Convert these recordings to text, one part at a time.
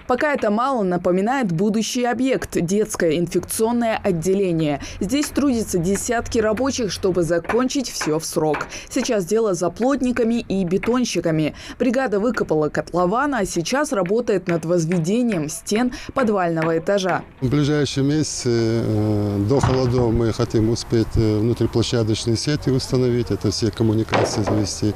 Пока это мало, напоминает будущий объект – детское инфекционное отделение. Здесь трудятся десятки рабочих, чтобы закончить все в срок. Сейчас дело за плотниками и бетонщиками. Бригада выкопала котлован, а сейчас работает над возведением стен подвального этажа. В ближайшие месяцы до холодов мы хотим успеть внутриплощадочные сети установить, это все коммуникации завести,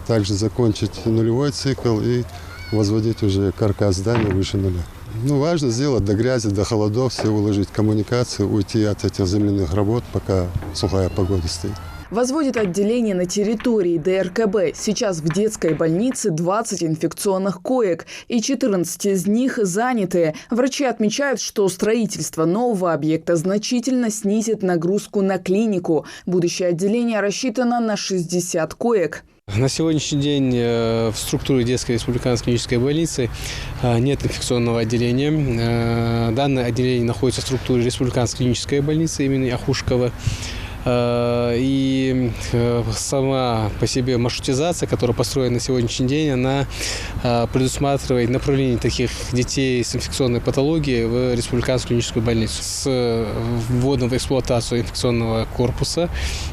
также закончить нулевой цикл и возводить уже каркас здания выше нуля. Важно сделать до грязи, до холодов, все уложить коммуникации, уйти от этих земляных работ, пока сухая погода стоит. Возводит отделение на территории ДРКБ. Сейчас в детской больнице 20 инфекционных коек, и 14 из них заняты. Врачи отмечают, что строительство нового объекта значительно снизит нагрузку на клинику. Будущее отделение рассчитано на 60 коек. На сегодняшний день в структуре детской республиканской клинической больницы нет инфекционного отделения. Данное отделение находится в структуре республиканской клинической больницы имени Ахушкова. И сама по себе маршрутизация, которая построена на сегодняшний день, она предусматривает направление таких детей с инфекционной патологией в республиканскую клиническую больницу. С вводом в эксплуатацию инфекционного корпуса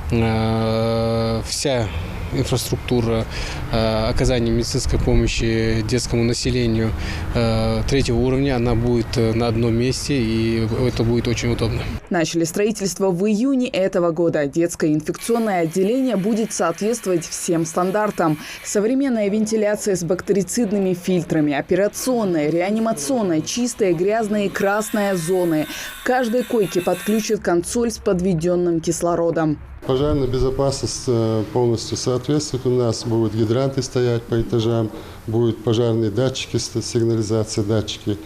вся инфраструктура оказания медицинской помощи детскому населению третьего уровня, она будет на одном месте, и это будет очень удобно. Начали строительство в июне этого года. Детское инфекционное отделение будет соответствовать всем стандартам. Современная вентиляция с бактерицидными фильтрами, операционная, реанимационная, чистая, грязная и красная зоны. К каждой койке подключат консоль с подведенным кислородом. Пожарная безопасность полностью соответствует. У нас будут гидранты стоять по этажам, будут пожарные датчики, сигнализация датчики.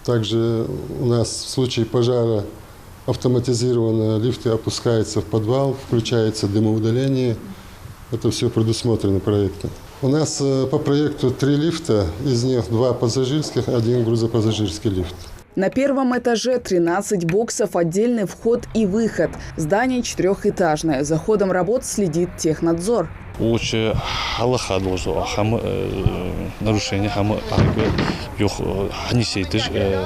Также у нас в случае пожара автоматизированно лифты опускаются в подвал, включается дымоудаление. Это все предусмотрено проектом. У нас по проекту 3 лифта, из них 2 пассажирских, 1 грузопассажирский лифт. На первом этаже 13 боксов, отдельный вход и выход. Здание 4-этажное. За ходом работ следит технадзор. Лучше нарушения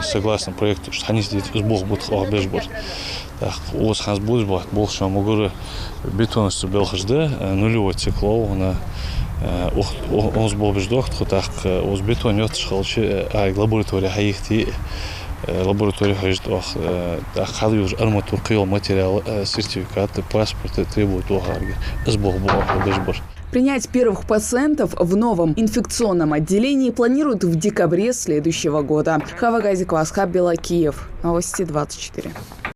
согласно проекту, что они сидят с Бог будет хлебешбор. Так, у вас хас будет больше, а могу бетонностью белхажда нулевой циклов на он с Бобеждох, так у бетон нет школчи, а лаборатория хаихти. Лаборатория Хаждох, ходы уже арматур, материал, сертификаты, паспорты требуют угарги. Принять первых пациентов в новом инфекционном отделении планируют в декабре следующего года. Хава Газикова, Асхаб Белакиев. Новости 24.